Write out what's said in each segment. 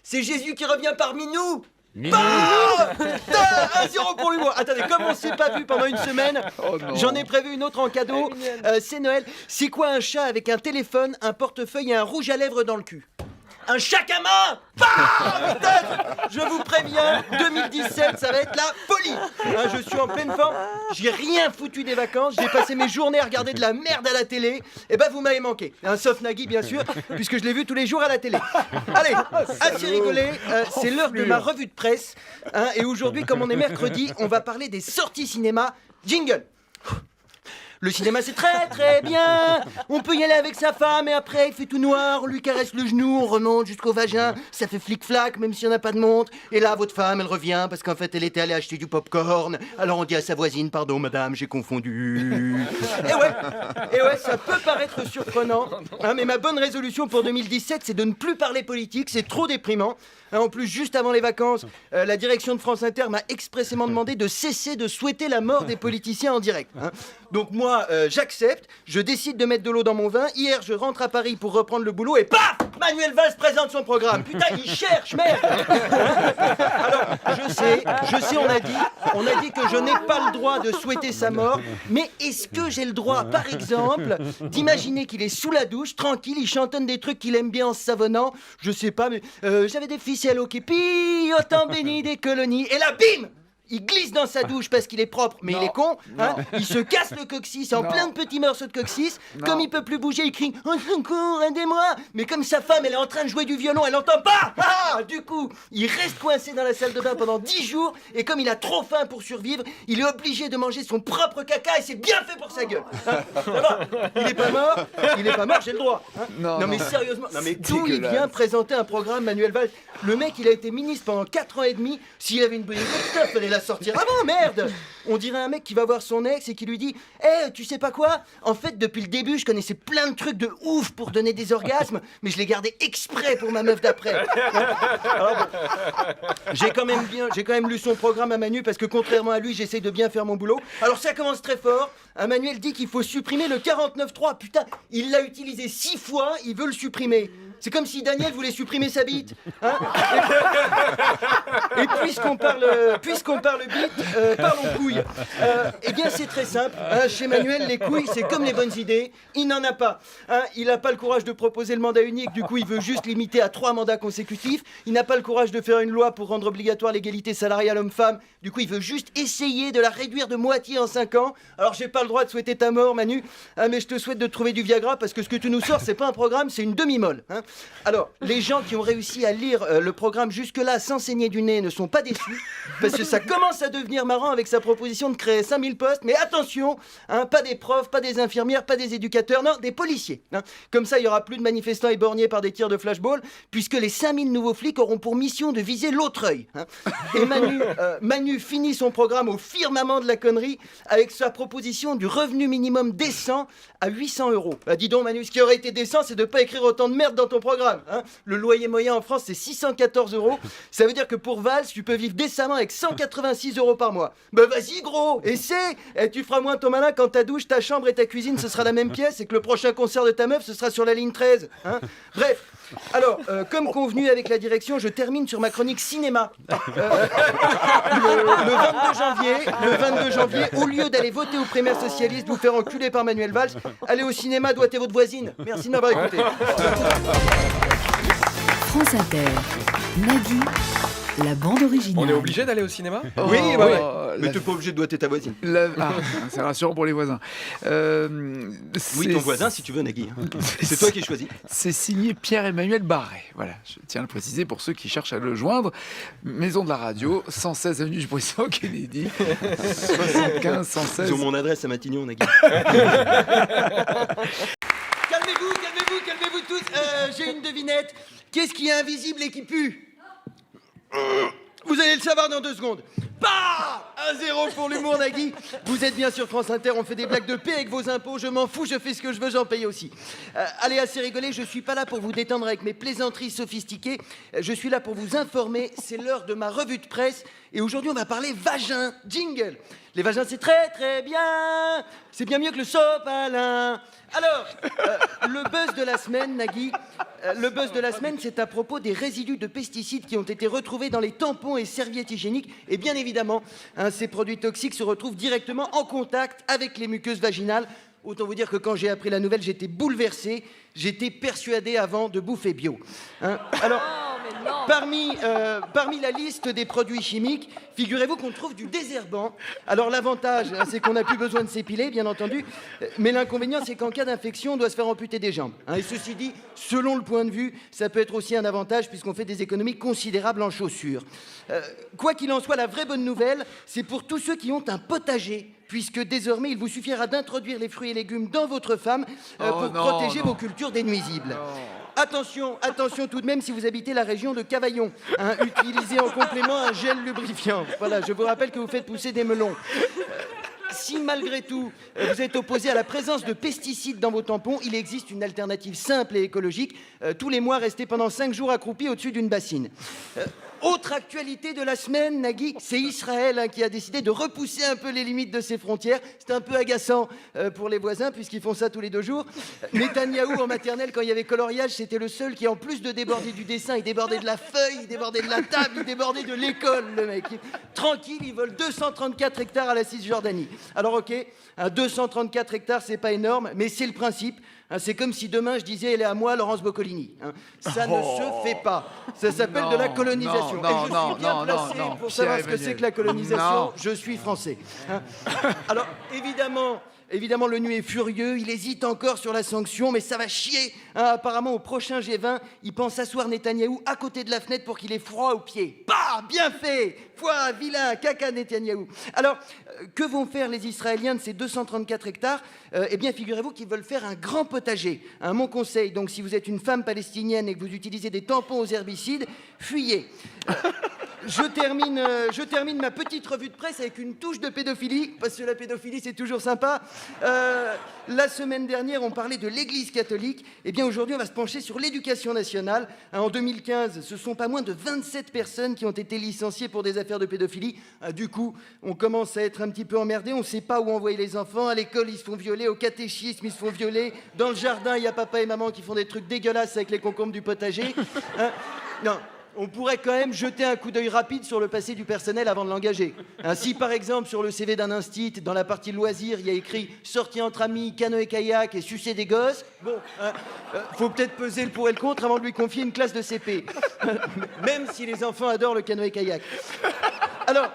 c'est Jésus qui revient parmi nous. Minuit. Bah 1-0 pour l'humour. Attendez, comme on s'est pas vu pendant une semaine, j'en ai prévu une autre en cadeau. C'est Noël. C'est quoi un chat avec un téléphone, un portefeuille et un rouge à lèvres dans le cul? Un chac à main. Bah putain, je vous préviens, 2017, ça va être la folie. Hein, je suis en pleine forme. J'ai rien foutu des vacances. J'ai passé mes journées à regarder de la merde à la télé. Et ben vous m'avez manqué. Hein, sauf Nagui, bien sûr, puisque je l'ai vu tous les jours à la télé. Allez, assez rigolé. C'est l'heure de ma revue de presse. Hein, et aujourd'hui, comme on est mercredi, on va parler des sorties cinéma. Jingle. Le cinéma c'est très très bien. On peut y aller avec sa femme et après il fait tout noir, on lui caresse le genou, on remonte jusqu'au vagin, ça fait flic-flac même si on n'a pas de montre. Et là votre femme elle revient parce qu'en fait elle était allée acheter du popcorn. Alors on dit à sa voisine, pardon madame j'ai confondu. Et ouais, ça peut paraître surprenant, hein, mais ma bonne résolution pour 2017 c'est de ne plus parler politique, c'est trop déprimant. En plus, juste avant les vacances, la direction de France Inter m'a expressément demandé de cesser de souhaiter la mort des politiciens en direct. Hein. Donc moi, j'accepte, je décide de mettre de l'eau dans mon vin. Hier, je rentre à Paris pour reprendre le boulot et paf, Manuel Valls présente son programme. Putain, il cherche, merde. Alors, je sais, on a dit que je n'ai pas le droit de souhaiter sa mort, mais est-ce que j'ai le droit, par exemple, d'imaginer qu'il est sous la douche, tranquille, il chantonne des trucs qu'il aime bien en se savonnant, je sais pas, mais j'avais des ficelles qui pillent, autant béni des colonies, et là, bim! Il glisse dans sa douche parce qu'il est propre, mais il est con. Hein, il se casse le coccyx en plein de petits morceaux de coccyx. Comme il peut plus bouger, il crie « Au secours, aidez-moi !» Mais comme sa femme, elle est en train de jouer du violon, elle n'entend pas. Du coup, il reste coincé dans la salle de bain pendant 10 jours. Et comme il a trop faim pour survivre, il est obligé de manger son propre caca et c'est bien fait pour sa gueule. Hein, ça va, il est pas mort, j'ai le droit. Hein. Non mais sérieusement, d'où il vient présenter un programme, Manuel Valls? Le mec, il a été ministre pendant 4 ans et demi. S'il avait une bonne idée, putain, fallait la sortir avant, merde. On dirait un mec qui va voir son ex et qui lui dit « Eh, tu sais pas quoi? En fait, depuis le début, je connaissais plein de trucs de ouf pour donner des orgasmes, mais je les gardais exprès pour ma meuf d'après. » Alors bon, j'ai quand même lu son programme à Manu parce que contrairement à lui, j'essaye de bien faire mon boulot. Alors ça commence très fort. Manuel dit qu'il faut supprimer le 49.3. Putain, il l'a utilisé 6 fois, il veut le supprimer. C'est comme si Daniel voulait supprimer sa bite. Hein. Et puisqu'on parle bite, parlons couilles. Eh bien, c'est très simple. Hein. Chez Manuel, les couilles, c'est comme les bonnes idées. Il n'en a pas. Hein. Il n'a pas le courage de proposer le mandat unique. Du coup, il veut juste limiter à 3 mandats consécutifs. Il n'a pas le courage de faire une loi pour rendre obligatoire l'égalité salariale homme-femme. Du coup, il veut juste essayer de la réduire de moitié en 5 ans. Alors, j'ai pas le droit de souhaiter ta mort, Manu. Hein, mais je te souhaite de trouver du Viagra parce que ce que tu nous sors, c'est pas un programme, c'est une demi-molle. Hein. Alors, les gens qui ont réussi à lire le programme jusque-là sans saigner du nez ne sont pas déçus, parce que ça commence à devenir marrant avec sa proposition de créer 5000 postes, mais attention, hein, pas des profs, pas des infirmières, pas des éducateurs, non, des policiers. Hein. Comme ça, il n'y aura plus de manifestants éborgnés par des tirs de flashball, puisque les 5000 nouveaux flics auront pour mission de viser l'autre œil. Hein. Et Manu finit son programme au firmament de la connerie avec sa proposition du revenu minimum décent à 800 €. Bah, dis donc, Manu, ce qui aurait été décent, c'est de pas écrire autant de merde dans ton programme. Hein. Le loyer moyen en France, c'est 614 €. Ça veut dire que pour Valls, tu peux vivre décemment avec 186 € par mois. Bah vas-y, gros, essaie. Et tu feras moins ton malin quand ta douche, ta chambre et ta cuisine, ce sera la même pièce et que le prochain concert de ta meuf, ce sera sur la ligne 13. Hein. Bref. Alors, comme convenu avec la direction, je termine sur ma chronique cinéma. Le 22 janvier, au lieu d'aller voter aux primaires socialistes, vous faire enculer par Manuel Valls, allez au cinéma, doigtez votre voisine. Merci de m'avoir écouté. France Inter, Nagui, la bande originale. On est obligé d'aller au cinéma? Oui, mais t'es pas obligé de doigter ta voisine. C'est rassurant pour les voisins. Oui, ton voisin, si tu veux, Nagui. C'est toi qui choisis. C'est signé Pierre-Emmanuel Barret. Voilà, je tiens à le préciser pour ceux qui cherchent à le joindre. Maison de la radio, 116 avenue du Président Kennedy, 75 116. Ils ont mon adresse à Matignon, Nagui. Calmez-vous tous. J'ai une devinette. Qu'est-ce qui est invisible et qui pue? Vous allez le savoir dans 2 secondes. Bah 1-0 pour l'humour, Nagui. Vous êtes bien sur France Inter, on fait des blagues de paix avec vos impôts. Je m'en fous, je fais ce que je veux, j'en paye aussi. Allez, assez rigolé, je suis pas là pour vous détendre avec mes plaisanteries sophistiquées. Je suis là pour vous informer, c'est l'heure de ma revue de presse. Et aujourd'hui, on va parler vagin. Jingle. Les vagins, c'est très très bien. C'est bien mieux que le sopalin. Alors, le buzz de la semaine, Nagui, le buzz de la semaine, c'est à propos des résidus de pesticides qui ont été retrouvés dans les tampons et serviettes hygiéniques. Et bien évidemment, ces produits toxiques se retrouvent directement en contact avec les muqueuses vaginales. Autant vous dire que quand j'ai appris la nouvelle, j'étais bouleversé. J'étais persuadé avant de bouffer bio. Alors, parmi la liste des produits chimiques, figurez-vous qu'on trouve du désherbant. Alors l'avantage, c'est qu'on n'a plus besoin de s'épiler, bien entendu. Mais l'inconvénient, c'est qu'en cas d'infection, on doit se faire amputer des jambes. Et ceci dit, selon le point de vue, ça peut être aussi un avantage puisqu'on fait des économies considérables en chaussures. Quoi qu'il en soit, la vraie bonne nouvelle, c'est pour tous ceux qui ont un potager. Puisque désormais, il vous suffira d'introduire les fruits et légumes dans votre femme pour protéger vos cultures des nuisibles. Attention tout de même si vous habitez la région de Cavaillon. Utilisez en complément un gel lubrifiant. Voilà, je vous rappelle que vous faites pousser des melons. Si malgré tout, vous êtes opposé à la présence de pesticides dans vos tampons, il existe une alternative simple et écologique. Tous les mois, restez pendant 5 jours accroupis au-dessus d'une bassine. Autre actualité de la semaine, Nagui, c'est Israël qui a décidé de repousser un peu les limites de ses frontières. C'est un peu agaçant pour les voisins puisqu'ils font ça tous les 2 jours. Netanyahou en maternelle, quand il y avait coloriage, c'était le seul qui, en plus de déborder du dessin, il débordait de la feuille, il débordait de la table, il débordait de l'école, le mec. Tranquille, il vole 234 hectares à la Cisjordanie. Alors ok, 234 hectares, c'est pas énorme, mais c'est le principe. C'est comme si demain je disais elle est à moi Laurence Boccolini. Ça ne se fait pas. Ça s'appelle de la colonisation. Et je suis bien placé pour savoir ce que c'est que la colonisation. Je suis français. Alors évidemment, l'ONU est furieux, il hésite encore sur la sanction, mais ça va chier. Apparemment, au prochain G20, il pense asseoir Netanyahou à côté de la fenêtre pour qu'il ait froid aux pieds. Bah, bien fait. Foi, vilain, caca Netanyahou. Alors, que vont faire les Israéliens de ces 234 hectares ? Eh bien, figurez-vous qu'ils veulent faire un grand potager. Mon conseil, donc, si vous êtes une femme palestinienne et que vous utilisez des tampons aux herbicides, fuyez. Je termine ma petite revue de presse avec une touche de pédophilie, parce que la pédophilie, c'est toujours sympa. La semaine dernière, on parlait de l'Église catholique. Eh bien, aujourd'hui, on va se pencher sur l'éducation nationale. En 2015, ce sont pas moins de 27 personnes qui ont été licenciées pour des affaires de pédophilie. Du coup, on commence à être un petit peu emmerdé. On ne sait pas où envoyer les enfants. À l'école, ils se font violer. Au catéchisme, ils se font violer. Dans le jardin, il y a papa et maman qui font des trucs dégueulasses avec les concombres du potager. Non. On pourrait quand même jeter un coup d'œil rapide sur le passé du personnel avant de l'engager. Si par exemple sur le CV d'un instit, dans la partie loisirs, il y a écrit sortie entre amis, canoë-kayak et sucer des gosses, bon, faut peut-être peser le pour et le contre avant de lui confier une classe de CP. Même si les enfants adorent le canoë-kayak. Alors,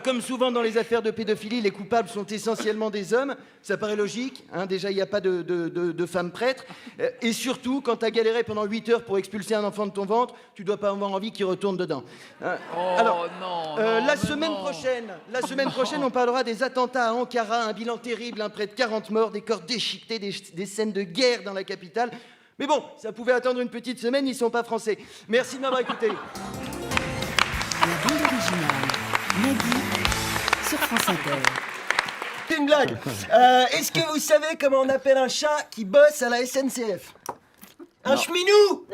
comme souvent dans les affaires de pédophilie, les coupables sont essentiellement des hommes. Ça paraît logique. Déjà, il n'y a pas de femmes prêtres. Et surtout, quand tu as galéré pendant 8 heures pour expulser un enfant de ton ventre, tu dois pas avoir envie qu'il retourne dedans. La semaine prochaine, on parlera des attentats à Ankara, un bilan terrible, près de 40 morts, des corps déchiquetés, des scènes de guerre dans la capitale. Mais bon, ça pouvait attendre une petite semaine, ils sont pas français. Merci de m'avoir écouté. La bande originale. Nagui sur France Inter. C'est une blague. Est-ce que vous savez comment on appelle un chat qui bosse à la SNCF ? Un cheminou.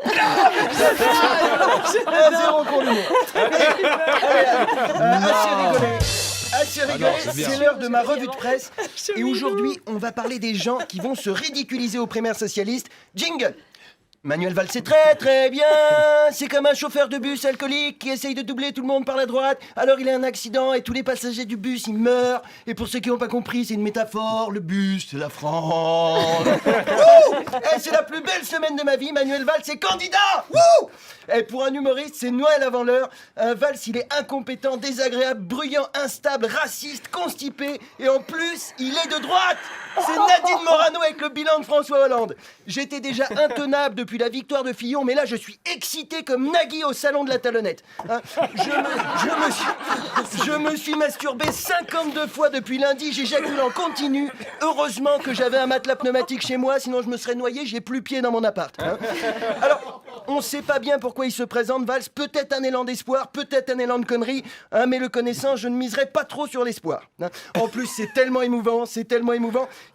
Zéro pour l'humour. Assez rigolé, c'est l'heure de ma revue de presse. Et aujourd'hui, on va parler des gens qui vont se ridiculiser aux primaires socialistes. Jingle. Manuel Valls, c'est très très bien. C'est comme un chauffeur de bus alcoolique qui essaye de doubler tout le monde par la droite. Alors il a un accident et tous les passagers du bus, ils meurent. Et pour ceux qui n'ont pas compris, c'est une métaphore. Le bus, c'est la France. C'est la plus belle semaine de ma vie. Manuel Valls est candidat. Et pour un humoriste, c'est Noël avant l'heure. Valls, il est incompétent, désagréable, bruyant, instable, raciste, constipé. Et en plus, il est de droite. C'est Nadine Morano avec le bilan de François Hollande. J'étais déjà intenable depuis la victoire de Fillon, mais là je suis excité comme Nagui au salon de la talonnette. Je me suis masturbé 52 fois depuis lundi, j'éjacule en continu. Heureusement que j'avais un matelas pneumatique chez moi, sinon je me serais noyé, j'ai plus pied dans mon appart. Alors, on sait pas bien pourquoi il se présente, Valls, peut-être un élan d'espoir, peut-être un élan de connerie, mais le connaissant, je ne miserai pas trop sur l'espoir. En plus, c'est tellement émouvant.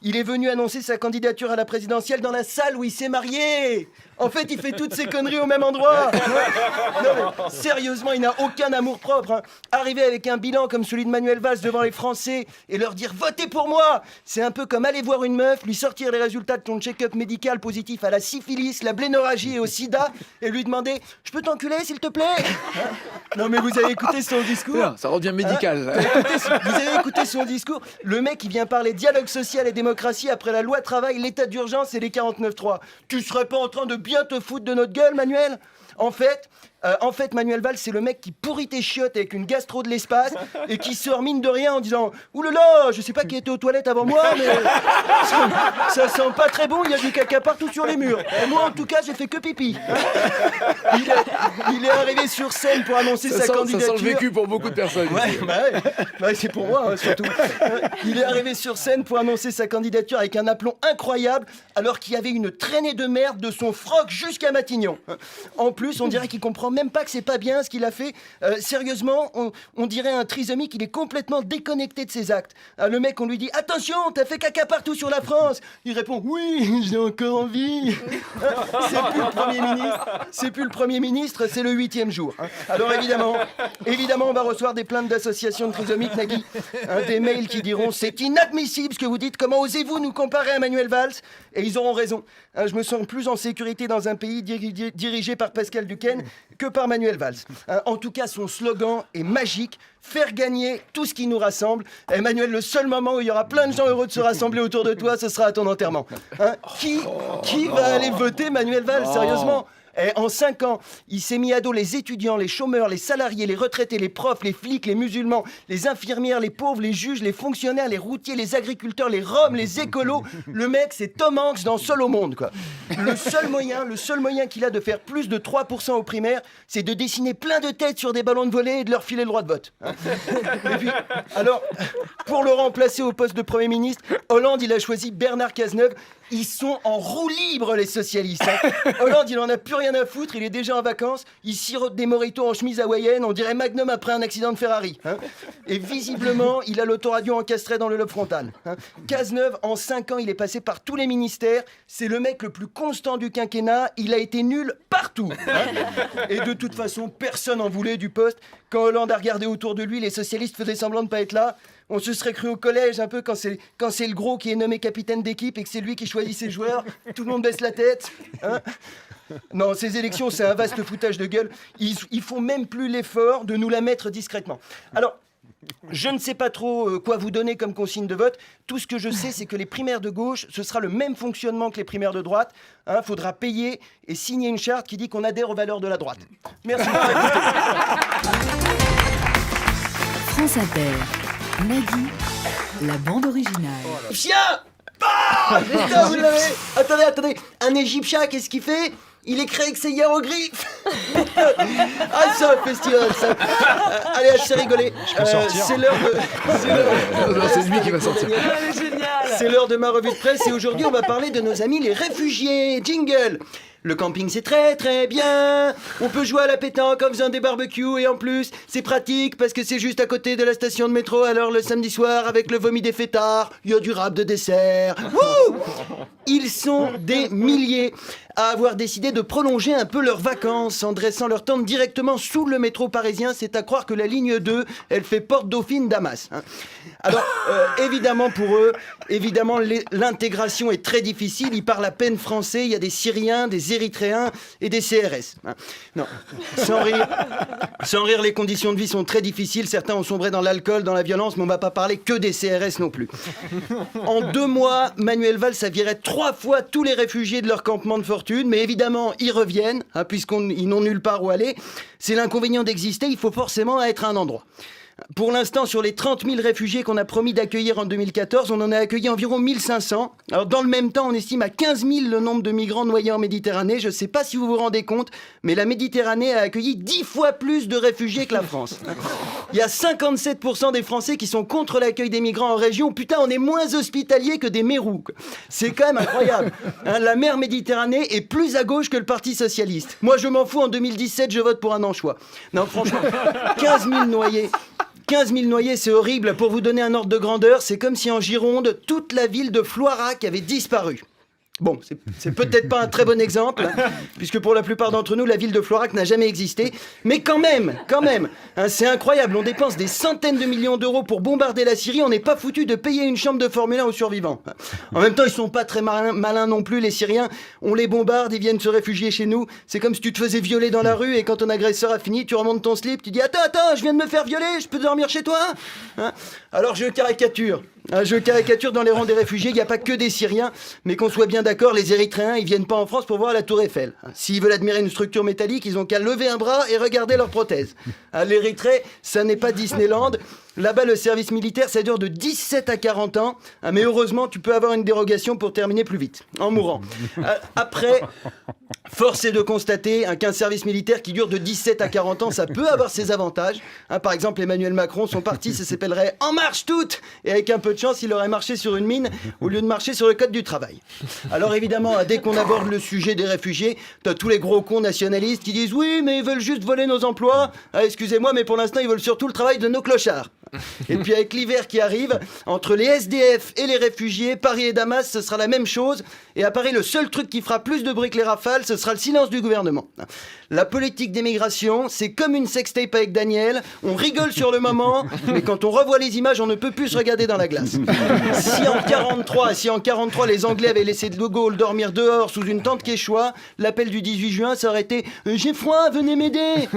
Il est venu annoncer sa candidature à la présidentielle dans la salle où il s'est marié. En fait, il fait toutes ces conneries au même endroit. Non, mais, sérieusement, il n'a aucun amour-propre. Hein. Arriver avec un bilan comme celui de Manuel Valls devant les Français et leur dire « Votez pour moi !» C'est un peu comme aller voir une meuf, lui sortir les résultats de ton check-up médical positif à la syphilis, la blénorragie et au sida et lui demander « Je peux t'enculer, s'il te plaît ?» Non, mais vous avez écouté son discours. Non, ça revient médical. Vous avez écouté son discours. Le mec, il vient parler dialogue social et démocratie après la loi travail, l'état d'urgence et les 49.3. Tu serais pas en train de bien te foutre de notre gueule, Manuel ? En fait, Manuel Valls, c'est le mec qui pourrit tes chiottes avec une gastro de l'espace et qui sort mine de rien en disant « Ouh là là, je sais pas qui était aux toilettes avant moi, mais ça sent pas très bon, il y a du caca partout sur les murs. Et moi, en tout cas, j'ai fait que pipi. » Il est arrivé sur scène pour annoncer sa candidature. Ça sent le vécu pour beaucoup de personnes. Ouais, c'est pour moi, hein, surtout. Il est arrivé sur scène pour annoncer sa candidature avec un aplomb incroyable, alors qu'il y avait une traînée de merde de son froc jusqu'à Matignon. En plus, on dirait qu'il comprend même pas que c'est pas bien ce qu'il a fait. Sérieusement, on dirait un trisomique, il est complètement déconnecté de ses actes. Le mec, on lui dit « Attention, t'as fait caca partout sur la France !» Il répond « Oui, j'ai encore envie !» C'est plus le Premier ministre, c'est le 8e jour. Alors évidemment, on va recevoir des plaintes d'associations de trisomiques, Nagui. Des mails qui diront « C'est inadmissible ce que vous dites, comment osez-vous nous comparer à Manuel Valls ?» Et ils auront raison. Je me sens plus en sécurité dans un pays dirigé par Pascal Duquesne que par Manuel Valls. En tout cas, son slogan est magique, faire gagner tout ce qui nous rassemble. Emmanuel, le seul moment où il y aura plein de gens heureux de se rassembler autour de toi, ce sera à ton enterrement. Qui va aller voter Manuel Valls, sérieusement ? Et en 5 ans, il s'est mis à dos les étudiants, les chômeurs, les salariés, les retraités, les profs, les flics, les musulmans, les infirmières, les pauvres, les juges, les fonctionnaires, les routiers, les agriculteurs, les roms, les écolos. Le mec, c'est Tom Hanks dans Seul au monde, quoi. Le seul moyen qu'il a de faire plus de 3% aux primaires, c'est de dessiner plein de têtes sur des ballons de volley et de leur filer le droit de vote. Et puis, alors, pour le remplacer au poste de Premier ministre, Hollande, il a choisi Bernard Cazeneuve. Ils sont en roue libre, les socialistes. Hollande, il en a plus rien à foutre, il est déjà en vacances, il sirote des mojitos en chemise hawaïenne, on dirait Magnum après un accident de Ferrari. Et visiblement, il a l'autoradio encastré dans le lobe frontal. Cazeneuve, en 5 ans, il est passé par tous les ministères, c'est le mec le plus constant du quinquennat, il a été nul partout. Et de toute façon, personne n'en voulait du poste. Quand Hollande a regardé autour de lui, les socialistes faisaient semblant de pas être là. On se serait cru au collège un peu quand c'est le gros qui est nommé capitaine d'équipe et que c'est lui qui choisit ses joueurs. Tout le monde baisse la tête. Non, ces élections, c'est un vaste foutage de gueule. Ils font même plus l'effort de nous la mettre discrètement. Alors, je ne sais pas trop quoi vous donner comme consigne de vote. Tout ce que je sais, c'est que les primaires de gauche, ce sera le même fonctionnement que les primaires de droite. Faudra payer et signer une charte qui dit qu'on adhère aux valeurs de la droite. Merci de m'avoir écouté. France Inter, Nagui, la bande originale. Chien! Putain, vous l'avez. Attendez. Un Égyptien, qu'est-ce qu'il fait? Il est créé avec ses hiéroglyphes. C'est un festival, ça. Allez, assez rigolé. C'est l'heure de... Non, c'est lui qui va sortir. C'est l'heure de ma revue de presse et aujourd'hui, on va parler de nos amis les réfugiés. Jingle. Le camping, c'est très très bien. On peut jouer à la pétanque en faisant des barbecues et en plus, c'est pratique parce que c'est juste à côté de la station de métro. Alors le samedi soir, avec le vomi des fêtards, il y a du rap de dessert. Wouh! Ils sont des milliers à avoir décidé de prolonger un peu leurs vacances en dressant leur tente directement sous le métro parisien. C'est à croire que la ligne 2, elle fait Porte Dauphine Damas. Alors, évidemment pour eux, l'intégration est très difficile. Ils parlent à peine français. Il y a des Syriens, des Érythréens et des CRS. Non, sans rire, les conditions de vie sont très difficiles. Certains ont sombré dans l'alcool, dans la violence, mais on ne va pas parler que des CRS non plus. En 2 mois, Manuel Valls a viré 3 fois tous les réfugiés de leur campement de fortune, mais évidemment, ils reviennent, puisqu'ils n'ont nulle part où aller. C'est l'inconvénient d'exister, il faut forcément être à un endroit. Pour l'instant, sur les 30 000 réfugiés qu'on a promis d'accueillir en 2014, on en a accueilli environ 1500. Alors, dans le même temps, on estime à 15 000 le nombre de migrants noyés en Méditerranée. Je ne sais pas si vous vous rendez compte, mais la Méditerranée a accueilli 10 fois plus de réfugiés que la France. Il y a 57% des Français qui sont contre l'accueil des migrants en région. Putain, on est moins hospitaliers que des mérous. C'est quand même incroyable. La mer Méditerranée est plus à gauche que le Parti Socialiste. Moi, je m'en fous, en 2017, je vote pour un anchois. Non, franchement, 15 000 noyés. 15 000 noyés, c'est horrible. Pour vous donner un ordre de grandeur, c'est comme si en Gironde, toute la ville de Floirac avait disparu. Bon, c'est peut-être pas un très bon exemple, puisque pour la plupart d'entre nous, la ville de Florac n'a jamais existé. Mais quand même, hein, c'est incroyable. On dépense des centaines de millions d'euros pour bombarder la Syrie. On n'est pas foutu de payer une chambre de Formule 1 aux survivants. En même temps, ils sont pas très malins non plus, les Syriens. On les bombarde, ils viennent se réfugier chez nous. C'est comme si tu te faisais violer dans la rue et quand ton agresseur a fini, tu remontes ton slip, tu dis attends, je viens de me faire violer, je peux dormir chez toi, hein? Alors je caricature dans les rangs des réfugiés, il n'y a pas que des Syriens, mais qu'on soit bien d'accord, les Érythréens, ils viennent pas en France pour voir la Tour Eiffel. S'ils veulent admirer une structure métallique, ils ont qu'à lever un bras et regarder leur prothèse. L'Érythrée, ça n'est pas Disneyland. Là-bas, le service militaire, ça dure de 17 à 40 ans. Mais heureusement, tu peux avoir une dérogation pour terminer plus vite, en mourant. Après, force est de constater qu'un service militaire qui dure de 17 à 40 ans, ça peut avoir ses avantages. Par exemple, Emmanuel Macron, son parti, ça s'appellerait En Marche Toutes. Et avec un peu de chance, il aurait marché sur une mine au lieu de marcher sur le code du travail. Alors évidemment, dès qu'on aborde le sujet des réfugiés, t'as tous les gros cons nationalistes qui disent « Oui, mais ils veulent juste voler nos emplois. Excusez-moi, mais pour l'instant, ils veulent surtout le travail de nos clochards. » Et puis avec l'hiver qui arrive, entre les SDF et les réfugiés, Paris et Damas, ce sera la même chose. Et à Paris, le seul truc qui fera plus de bruit que les rafales, ce sera le silence du gouvernement. La politique d'émigration, c'est comme une sextape avec Daniel. On rigole sur le moment, mais quand on revoit les images, on ne peut plus se regarder dans la glace. Si en 43, les Anglais avaient laissé De Gaulle dormir dehors sous une tente quechua, l'appel du 18 juin, ça aurait été « J'ai froid, venez m'aider !»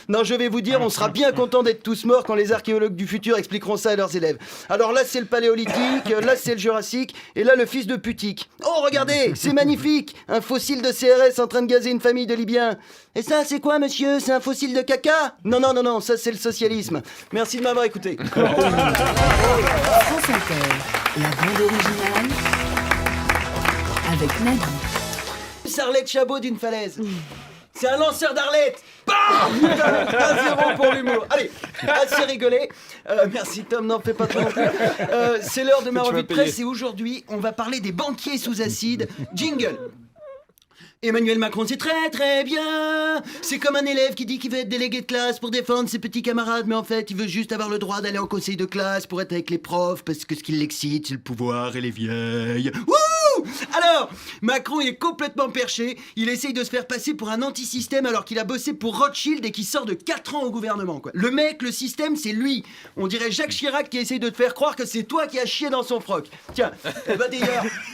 Non, je vais vous dire, on sera bien content d'être tous morts quand les archéologues du futur expliqueront ça à leurs élèves. Alors là, c'est le Paléolithique, là, c'est le Jurassique, et là, le fils de Putique. Oh, regardez, c'est magnifique! Un fossile de CRS en train de gazer une famille de Libyens. Et ça, c'est quoi, monsieur? C'est un fossile de caca? Non, ça, c'est le socialisme. Merci de m'avoir écouté. France Inter, la bande originale avec Nagui. Arlette Chabot d'une falaise. C'est un lanceur d'Arlette. Bam! 1-0 pour l'humour. Allez, assez rigolé. Merci Tom, n'en fais pas trop non plus. C'est l'heure de ma revue de presse et aujourd'hui, on va parler des banquiers sous acide. Jingle. Emmanuel Macron, c'est très très bien. C'est comme un élève qui dit qu'il veut être délégué de classe pour défendre ses petits camarades, mais en fait, il veut juste avoir le droit d'aller en conseil de classe pour être avec les profs, parce que ce qui l'excite, c'est le pouvoir et les vieilles. Wouh! Alors, Macron, il est complètement perché. Il essaye de se faire passer pour un anti-système alors qu'il a bossé pour Rothschild et qu'il sort de 4 ans au gouvernement, quoi. Le mec, le système, c'est lui. On dirait Jacques Chirac qui essaye de te faire croire que c'est toi qui as chié dans son froc. Tiens,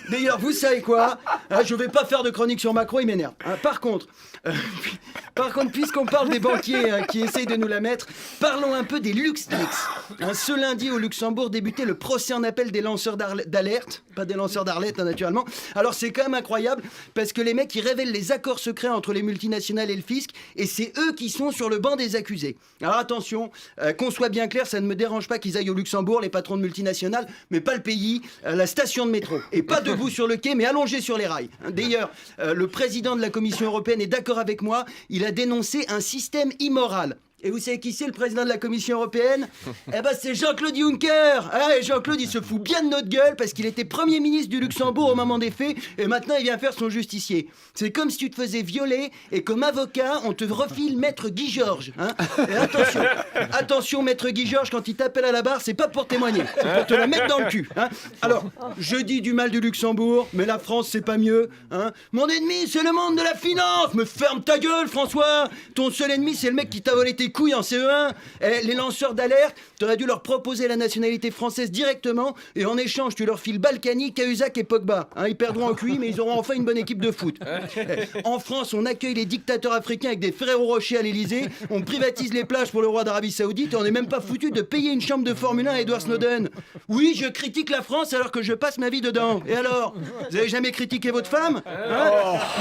d'ailleurs, vous savez quoi? Je vais pas faire de chronique sur Macron, il m'énerve. Par contre, puisqu'on parle des banquiers qui essayent de nous la mettre, parlons un peu des LuxLeaks. Ce lundi, au Luxembourg, débutait le procès en appel des lanceurs d'alerte. Pas des lanceurs d'Arlette, naturellement. Alors, c'est quand même incroyable, parce que les mecs, ils révèlent les accords secrets entre les multinationales et le fisc, et c'est eux qui sont sur le banc des accusés. Alors, attention, qu'on soit bien clair, ça ne me dérange pas qu'ils aillent au Luxembourg, les patrons de multinationales, mais pas le pays, la station de métro. Et pas debout sur le quai, mais allongé sur les rails. D'ailleurs, le président de la Commission européenne est d'accord avec moi, il a dénoncé un système immoral. Et vous savez qui c'est le président de la Commission européenne? C'est Jean-Claude Juncker. Et Jean-Claude, il se fout bien de notre gueule parce qu'il était Premier ministre du Luxembourg au moment des faits et maintenant il vient faire son justicier. C'est comme si tu te faisais violer et comme avocat, on te refile Maître Guy Georges. Et attention, Maître Guy Georges, quand il t'appelle à la barre, c'est pas pour témoigner, c'est pour te la mettre dans le cul. Alors, je dis du mal du Luxembourg, mais la France, c'est pas mieux. Mon ennemi, c'est le monde de la finance. Me ferme ta gueule, François. Ton seul ennemi, c'est le mec qui t'a volé tes couilles en CE1. Les lanceurs d'alerte, t'aurais dû leur proposer la nationalité française directement et en échange tu leur files Balkany, Cahuzac et Pogba. Ils perdront en QI mais ils auront enfin une bonne équipe de foot. En France, on accueille les dictateurs africains avec des Ferrero Rocher à l'Elysée, on privatise les plages pour le roi d'Arabie Saoudite et on n'est même pas foutu de payer une chambre de Formule 1 à Edward Snowden. Oui, je critique la France alors que je passe ma vie dedans. Et alors? Vous avez jamais critiqué votre femme?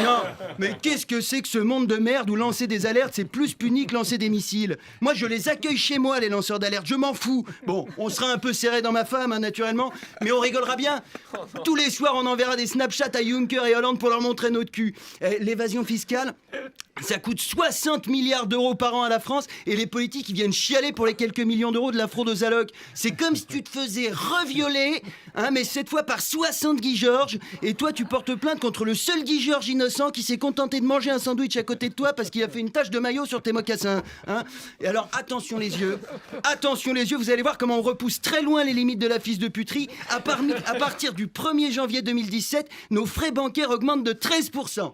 Non, mais qu'est-ce que c'est que ce monde de merde où lancer des alertes c'est plus puni que lancer des missiles? Moi, je les accueille chez moi, les lanceurs d'alerte. Je m'en fous. Bon, on sera un peu serré dans ma femme, naturellement, mais on rigolera bien. Tous les soirs, on enverra des Snapchats à Juncker et Hollande pour leur montrer notre cul. L'évasion fiscale, Ça coûte 60 milliards d'euros par an à la France et les politiques ils viennent chialer pour les quelques millions d'euros de la fraude aux allocs. C'est comme si tu te faisais revioler, mais cette fois par 60 Guy Georges, et toi tu portes plainte contre le seul Guy Georges innocent qui s'est contenté de manger un sandwich à côté de toi parce qu'il a fait une tache de maillot sur tes mocassins. Et alors attention les yeux, vous allez voir comment on repousse très loin les limites de la fils de puterie. À partir du 1er janvier 2017, nos frais bancaires augmentent de 13%.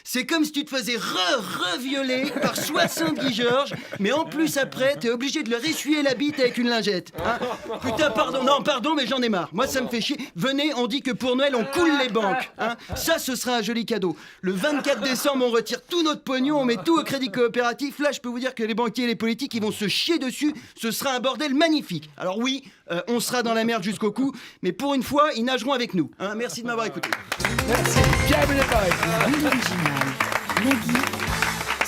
C'est comme si tu te faisais reviolé par 60 Guy Georges, mais en plus après, t'es obligé de leur essuyer la bite avec une lingette. Putain, pardon, mais j'en ai marre. Moi, ça me fait chier. Venez, on dit que pour Noël, on coule les banques. Ça, ce sera un joli cadeau. Le 24 décembre, on retire tout notre pognon, on met tout au crédit coopératif. Là, je peux vous dire que les banquiers et les politiques, ils vont se chier dessus. Ce sera un bordel magnifique. Alors oui, on sera dans la merde jusqu'au cou, mais pour une fois, ils nageront avec nous. Merci de m'avoir écouté. Merci. Bienvenue à Paris. Bande originale. Nagui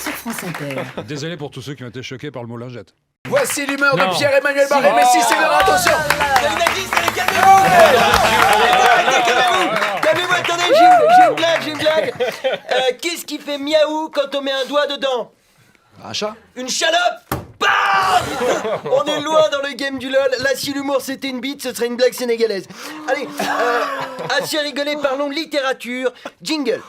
sur France Inter. Désolé pour tous ceux qui ont été choqués par le mot lingette. Voici l'humeur de Pierre-Emmanuel Barré. Mais si c'est l'heure, attention. Calmez-vous, attendez, j'ai une blague. Qu'est-ce qui fait miaou quand on met un doigt dedans? Un chat. Une chalope. Bam. On est loin dans le game du LOL. Là, si l'humour c'était une bite, ce serait une blague sénégalaise. Allez, assez rigolé, parlons littérature. Jingle.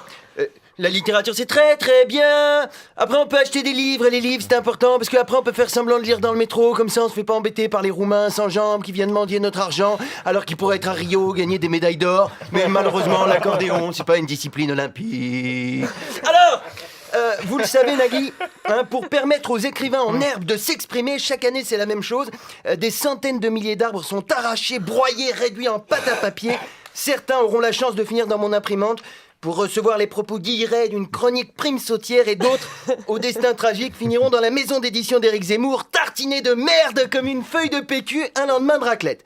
La littérature c'est très très bien. Après on peut acheter des livres, et les livres c'est important parce qu'après on peut faire semblant de lire dans le métro. Comme ça on se fait pas embêter par les Roumains sans jambes qui viennent mendier notre argent alors qu'ils pourraient être à Rio, gagner des médailles d'or. Mais malheureusement l'accordéon c'est pas une discipline olympique. Alors vous le savez Nagui, pour permettre aux écrivains en herbe de s'exprimer, chaque année c'est la même chose. Des centaines de milliers d'arbres sont arrachés, broyés, réduits en pâte à papier. Certains auront la chance de finir dans mon imprimante pour recevoir les propos guillerets d'une chronique prime sautière, et d'autres, au destin tragique, finiront dans la maison d'édition d'Éric Zemmour, tartinés de merde comme une feuille de PQ un lendemain de raclette.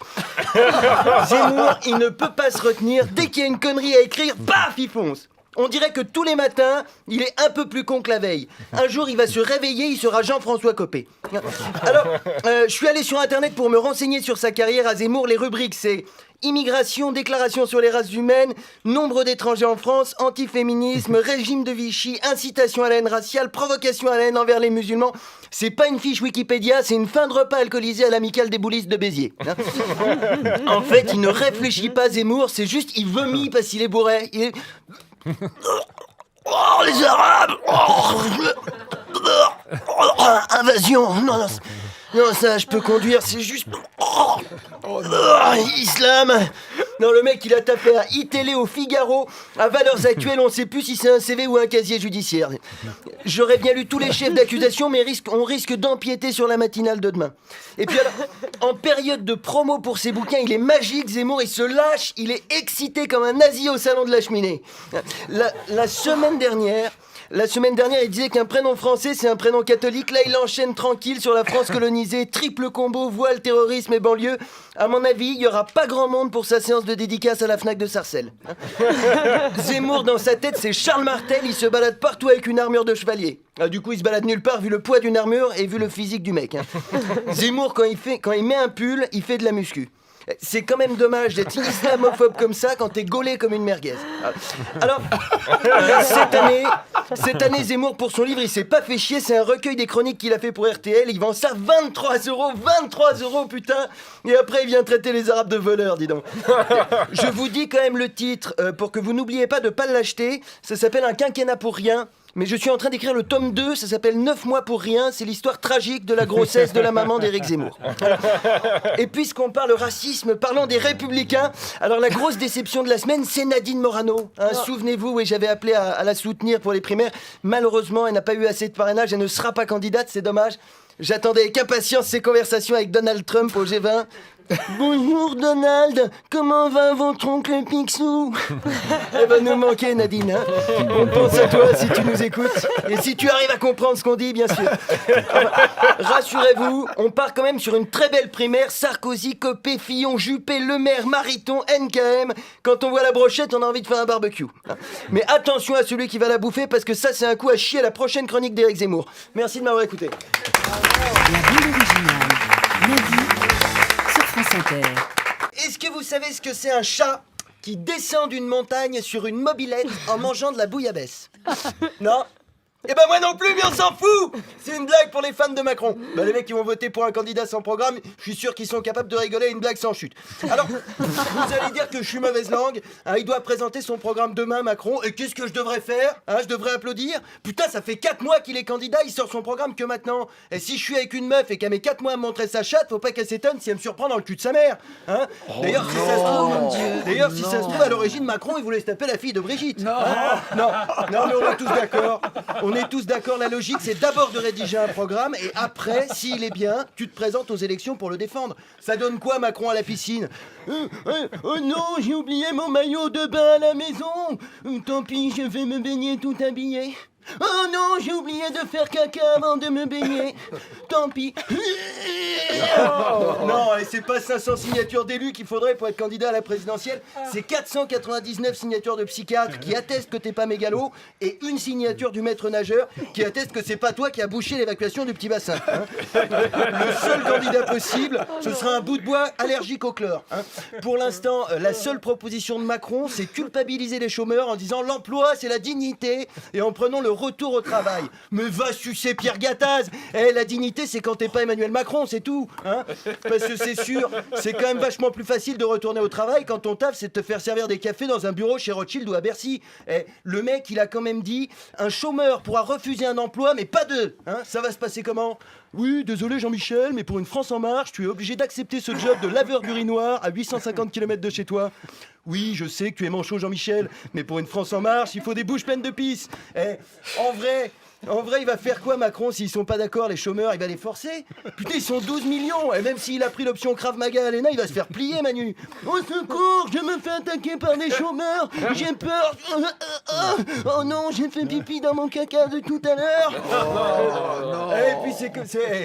Zemmour, il ne peut pas se retenir, dès qu'il y a une connerie à écrire, paf, il fonce. On dirait que tous les matins, il est un peu plus con que la veille. Un jour, il va se réveiller, il sera Jean-François Copé. Alors, je suis allé sur Internet pour me renseigner sur sa carrière à Zemmour. Les rubriques, c'est immigration, déclaration sur les races humaines, nombre d'étrangers en France, antiféminisme, régime de Vichy, incitation à la haine raciale, provocation à la haine envers les musulmans. C'est pas une fiche Wikipédia, c'est une fin de repas alcoolisé à l'amicale des boulistes de Béziers. En fait, il ne réfléchit pas, Zemmour, c'est juste, il vomit parce qu'il est bourré. Oh, les Arabes! Invasion! Non, ça, je peux conduire, c'est juste... Islam! Non, le mec, il a tapé un iTélé au Figaro. À valeurs actuelles, on sait plus si c'est un CV ou un casier judiciaire. J'aurais bien lu tous les chefs d'accusation, mais on risque d'empiéter sur la matinale de demain. Et puis alors, en période de promo pour ses bouquins, il est magique, Zemmour, il se lâche, il est excité comme un nazi au salon de la cheminée. La semaine dernière, il disait qu'un prénom français, c'est un prénom catholique. Là, il enchaîne tranquille sur la France colonisée. Triple combo, voile, terrorisme et banlieue. À mon avis, il n'y aura pas grand monde pour sa séance de dédicace à la Fnac de Sarcelles. Zemmour, dans sa tête, c'est Charles Martel. Il se balade partout avec une armure de chevalier. Du coup, il se balade nulle part vu le poids d'une armure et vu le physique du mec. Zemmour, quand il met un pull, il fait de la muscu. C'est quand même dommage d'être islamophobe comme ça quand t'es gaulé comme une merguez. Alors, cette année, Zemmour, pour son livre, il s'est pas fait chier. C'est un recueil des chroniques qu'il a fait pour RTL. Il vend ça 23 €, putain. Et après, il vient traiter les Arabes de voleurs, dis donc. Je vous dis quand même le titre, pour que vous n'oubliez pas de pas l'acheter. Ça s'appelle Un quinquennat pour rien. Mais je suis en train d'écrire le tome 2, ça s'appelle 9 mois pour rien, c'est l'histoire tragique de la grossesse de la maman d'Éric Zemmour. Et puisqu'on parle racisme, parlons des Républicains. Alors la grosse déception de la semaine, c'est Nadine Morano. Souvenez-vous, oui, j'avais appelé à la soutenir pour les primaires. Malheureusement, elle n'a pas eu assez de parrainage, elle ne sera pas candidate, c'est dommage. J'attendais avec impatience ses conversations avec Donald Trump au G20. Bonjour Donald, comment va votre oncle Picsou? Elle va nous manquer Nadine, hein. On pense à toi si tu nous écoutes. Et si tu arrives à comprendre ce qu'on dit, bien sûr. Enfin, rassurez-vous, on part quand même sur une très belle primaire. Sarkozy, Copé, Fillon, Juppé, Le Maire, Mariton, NKM. Quand on voit la brochette, on a envie de faire un barbecue. Mais attention à celui qui va la bouffer, parce que ça c'est un coup à chier à la prochaine chronique d'Éric Zemmour. Merci de m'avoir écouté. La bande originale. Nagui sur France Inter. Est-ce que vous savez ce que c'est un chat qui descend d'une montagne sur une mobilette en mangeant de la bouillabaisse? Non? Eh ben moi non plus, mais on s'en fout. C'est une blague pour les fans de Macron. Les mecs qui vont voter pour un candidat sans programme, je suis sûr qu'ils sont capables de rigoler à une blague sans chute. Alors, vous allez dire que je suis mauvaise langue. Il doit présenter son programme demain, Macron. Et qu'est-ce que je devrais faire? Je devrais applaudir? Putain, ça fait 4 mois qu'il est candidat, il sort son programme que maintenant. Et si je suis avec une meuf et qu'elle met 4 mois à me montrer sa chatte, faut pas qu'elle s'étonne si elle me surprend dans le cul de sa mère. D'ailleurs, si ça se trouve, à l'origine, Macron, il voulait se taper la fille de Brigitte. Non, mais on est tous d'accord. On est tous d'accord, la logique, c'est d'abord de rédiger un programme et après, s'il est bien, tu te présentes aux élections pour le défendre. Ça donne quoi, Macron à la piscine? Oh non, j'ai oublié mon maillot de bain à la maison. Tant pis, je vais me baigner tout habillé. Oh non, j'ai oublié de faire caca avant de me baigner. Tant pis. Non, et c'est pas 500 signatures d'élus qu'il faudrait pour être candidat à la présidentielle. C'est 499 signatures de psychiatres qui attestent que t'es pas mégalo et une signature du maître nageur qui atteste que c'est pas toi qui a bouché l'évacuation du petit bassin. Le seul candidat possible, ce sera un bout de bois allergique au chlore. Pour l'instant, la seule proposition de Macron, c'est culpabiliser les chômeurs en disant l'emploi, c'est la dignité et en prenant le retour au travail. Mais va sucer Pierre Gattaz. La dignité, c'est quand t'es pas Emmanuel Macron, c'est tout. Parce que c'est sûr, c'est quand même vachement plus facile de retourner au travail quand ton taf, c'est de te faire servir des cafés dans un bureau chez Rothschild ou à Bercy. Le mec, il a quand même dit, un chômeur pourra refuser un emploi, mais pas deux. Ça va se passer comment? Oui, désolé Jean-Michel, mais pour une France en marche, tu es obligé d'accepter ce job de laveur d'urinoir à 850 km de chez toi. Oui, je sais que tu es manchot Jean-Michel, mais pour une France en marche, il faut des bouches pleines de pisse. En vrai, il va faire quoi Macron s'ils sont pas d'accord, les chômeurs? Il va les forcer? Putain, ils sont 12 millions. Et même s'il a pris l'option Krav Maga à l'ENA, il va se faire plier, Manu. Au secours, je me fais attaquer par des chômeurs. J'ai peur. Oh non, j'ai fait pipi dans mon caca de tout à l'heure. Et puis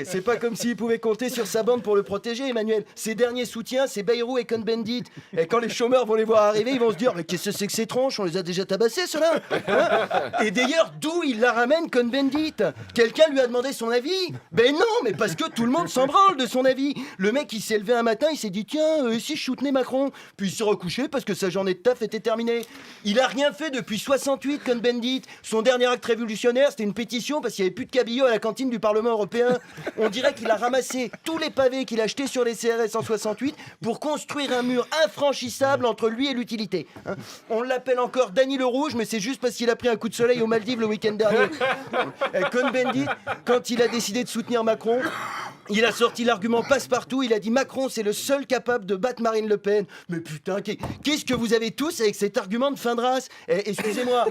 c'est pas comme s'il pouvait compter sur sa bande pour le protéger, Emmanuel. Ses derniers soutiens, c'est Bayrou et Cohn-Bendit. Et quand les chômeurs vont les voir arriver, ils vont se dire mais qu'est-ce que c'est que ces tronches? On les a déjà tabassés, ceux-là. Et d'ailleurs, d'où il la ramène Cohn-Bendit? Quelqu'un lui a demandé son avis? Ben non, mais parce que tout le monde s'en branle de son avis. Le mec, il s'est levé un matin, il s'est dit tiens, si je soutenais Macron? Puis il s'est recouché parce que sa journée de taf était terminée. Il a rien fait depuis 68, Cohn-Bendit. Son dernier acte révolutionnaire, c'était une pétition parce qu'il n'y avait plus de cabillaud à la cantine du Parlement européen. On dirait qu'il a ramassé tous les pavés qu'il a achetés sur les CRS en 68 pour construire un mur infranchissable entre lui et l'utilité. On l'appelle encore Dany le Rouge, mais c'est juste parce qu'il a pris un coup de soleil aux Maldives le week-end dernier. Cohn-Bendit, quand il a décidé de soutenir Macron, il a sorti l'argument passe-partout, il a dit Macron c'est le seul capable de battre Marine Le Pen. Mais putain, qu'est-ce que vous avez tous avec cet argument de fin de race? Excusez-moi,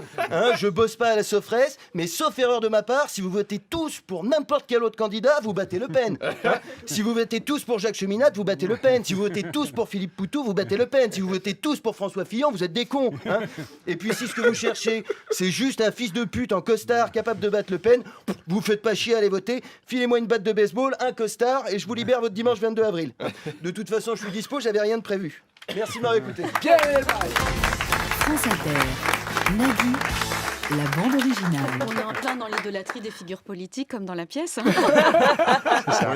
je bosse pas à la Sofres, mais sauf erreur de ma part, si vous votez tous pour n'importe quel autre candidat, vous battez Le Pen. Si vous votez tous pour Jacques Cheminat, vous battez Le Pen. Si vous votez tous pour Philippe Poutou, vous battez Le Pen. Si vous votez tous pour François Fillon, vous êtes des cons. Et puis si ce que vous cherchez, c'est juste un fils de pute en costard capable de battre Le Pen, vous faites pas chier à aller voter, filez-moi une batte de baseball, un costard, et je vous libère votre dimanche 22 avril. De toute façon, je suis dispo, j'avais rien de prévu. Merci de m'avoir écouté. France Inter, Nagui, la bande originale. On est en plein dans l'idolâtrie des figures politiques comme dans la pièce.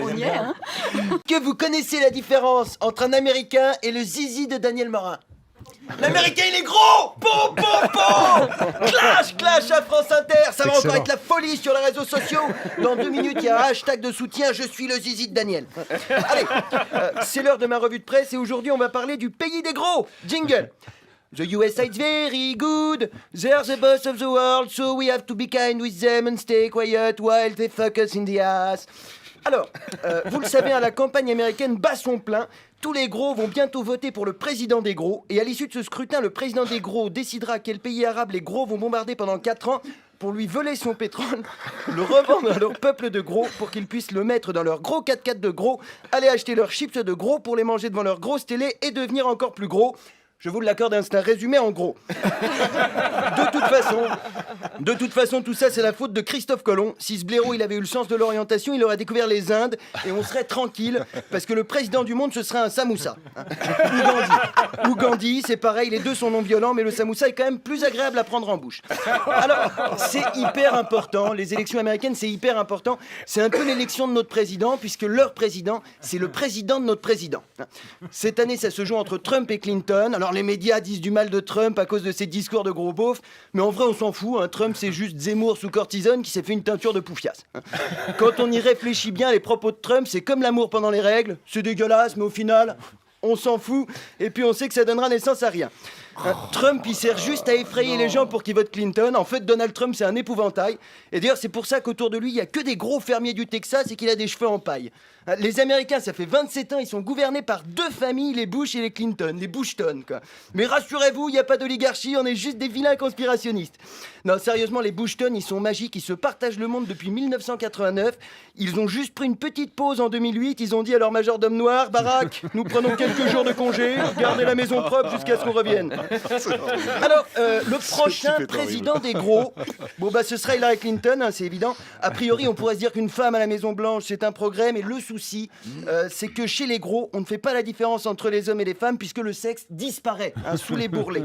On y est, Que vous connaissez la différence entre un Américain et le zizi de Daniel Morin? L'Américain il est gros! Po, po, po! Clash à France Inter! Ça va encore être la folie sur les réseaux sociaux! Dans 2 minutes, il y a un hashtag de soutien, je suis le zizi de Daniel. Allez, c'est l'heure de ma revue de presse et aujourd'hui on va parler du pays des gros! Jingle! The USA is very good. They're the boss of the world, so we have to be kind with them and stay quiet while they fuck us in the ass. Alors, vous le savez, la campagne américaine bat son plein. Tous les gros vont bientôt voter pour le président des gros. Et à l'issue de ce scrutin, le président des gros décidera quel pays arabe les gros vont bombarder pendant 4 ans pour lui voler son pétrole, le revendre à leur peuple de gros pour qu'ils puissent le mettre dans leur gros 4x4 de gros, aller acheter leurs chips de gros pour les manger devant leur grosse télé et devenir encore plus gros. Je vous l'accorde, c'est un résumé en gros. De toute façon, tout ça, c'est la faute de Christophe Colomb. Si ce blaireau, il avait eu le sens de l'orientation, il aurait découvert les Indes et on serait tranquille parce que le président du monde, ce serait un samoussa. Ou Gandhi, c'est pareil, les deux sont non violents, mais le samoussa est quand même plus agréable à prendre en bouche. Alors, c'est hyper important, les élections américaines, c'est hyper important. C'est un peu l'élection de notre président, puisque leur président, c'est le président de notre président. Cette année, ça se joue entre Trump et Clinton. Alors, les médias disent du mal de Trump à cause de ses discours de gros beauf, mais en vrai on s'en fout, hein. Trump c'est juste Zemmour sous cortisone qui s'est fait une teinture de poufias. Quand on y réfléchit bien, les propos de Trump c'est comme l'amour pendant les règles, c'est dégueulasse mais au final on s'en fout et puis on sait que ça donnera naissance à rien. Trump, il sert juste à effrayer les gens pour qu'ils votent Clinton. En fait, Donald Trump, c'est un épouvantail. Et d'ailleurs, c'est pour ça qu'autour de lui, il n'y a que des gros fermiers du Texas et qu'il a des cheveux en paille. Les Américains, ça fait 27 ans, ils sont gouvernés par deux familles, les Bush et les Clinton, les Bushton, quoi. Mais rassurez-vous, il n'y a pas d'oligarchie, on est juste des vilains conspirationnistes. Non, sérieusement, les Bushton, ils sont magiques, ils se partagent le monde depuis 1989. Ils ont juste pris une petite pause en 2008, ils ont dit à leur majordome noir, Barack, nous prenons quelques jours de congé, gardez la maison propre jusqu'à ce qu'on revienne. Alors, le prochain président des gros, bon bah ce sera Hillary Clinton, hein, c'est évident. A priori, on pourrait se dire qu'une femme à la Maison Blanche, c'est un progrès, mais le souci, c'est que chez les gros, on ne fait pas la différence entre les hommes et les femmes puisque le sexe disparaît hein, sous les bourrelets.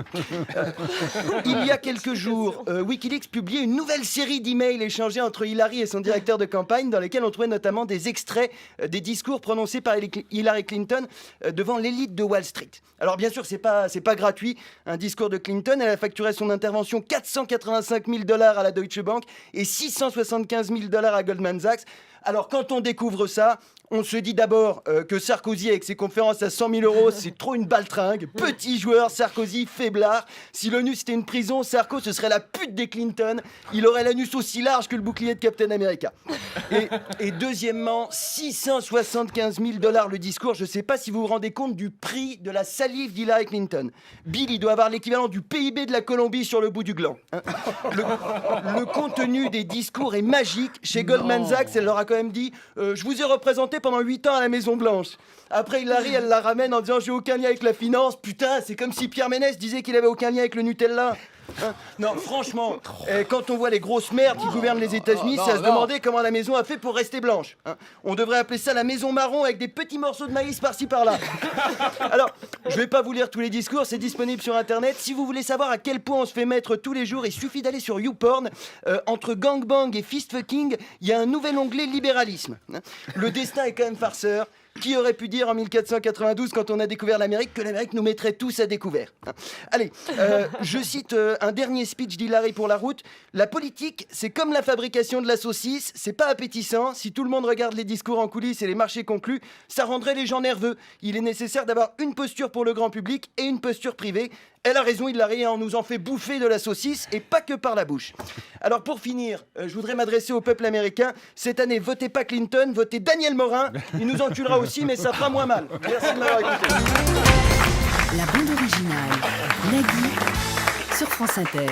Il y a quelques jours, Wikileaks publiait une nouvelle série d'emails échangés entre Hillary et son directeur de campagne, dans lesquels on trouvait notamment des extraits des discours prononcés par Hillary Clinton devant l'élite de Wall Street. Alors bien sûr, c'est pas gratuit. Un discours de Clinton, elle a facturé son intervention 485 000 $ à la Deutsche Bank et 675 000 $ à Goldman Sachs. Alors quand on découvre ça, on se dit d'abord que Sarkozy avec ses conférences à 100 000 €, c'est trop une baltringue. Petit joueur, Sarkozy, faiblard. Si l'ONU c'était une prison, Sarko ce serait la pute des Clinton. Il aurait l'anus aussi large que le bouclier de Captain America. Et deuxièmement, 675 000 $ le discours. Je sais pas si vous vous rendez compte du prix de la salive d'Hillary Clinton. Bill, il doit avoir l'équivalent du PIB de la Colombie sur le bout du gland. Hein. Le contenu des discours est magique. Chez Goldman Sachs, elle leur a quand même dit je vous ai représenté pendant 8 ans à la Maison Blanche. Après Hillary, elle la ramène en disant j'ai aucun lien avec la finance. Putain, c'est comme si Pierre Ménès disait qu'il avait aucun lien avec le Nutella. Hein, non, franchement, quand on voit les grosses merdes qui gouvernent les États-Unis, c'est à se demander comment la maison a fait pour rester blanche. Hein. On devrait appeler ça la maison marron avec des petits morceaux de maïs par-ci par-là. Alors, je vais pas vous lire tous les discours, c'est disponible sur Internet. Si vous voulez savoir à quel point on se fait mettre tous les jours, il suffit d'aller sur YouPorn. Entre gangbang et fistfucking, il y a un nouvel onglet libéralisme. Hein. Le destin est quand même farceur. Qui aurait pu dire en 1492, quand on a découvert l'Amérique, que l'Amérique nous mettrait tous à découvert. Allez, je cite un dernier speech d'Hillary pour la route. La politique, c'est comme la fabrication de la saucisse, c'est pas appétissant. Si tout le monde regarde les discours en coulisses et les marchés conclus, ça rendrait les gens nerveux. Il est nécessaire d'avoir une posture pour le grand public et une posture privée. Elle a raison, Hillary, on nous en fait bouffer de la saucisse et pas que par la bouche. Alors pour finir, je voudrais m'adresser au peuple américain. Cette année, votez pas Clinton, votez Daniel Morin. Il nous enculera aussi, mais ça fera moins mal. Merci de m'avoir écouté. La bande originale, Nagui, sur France Inter.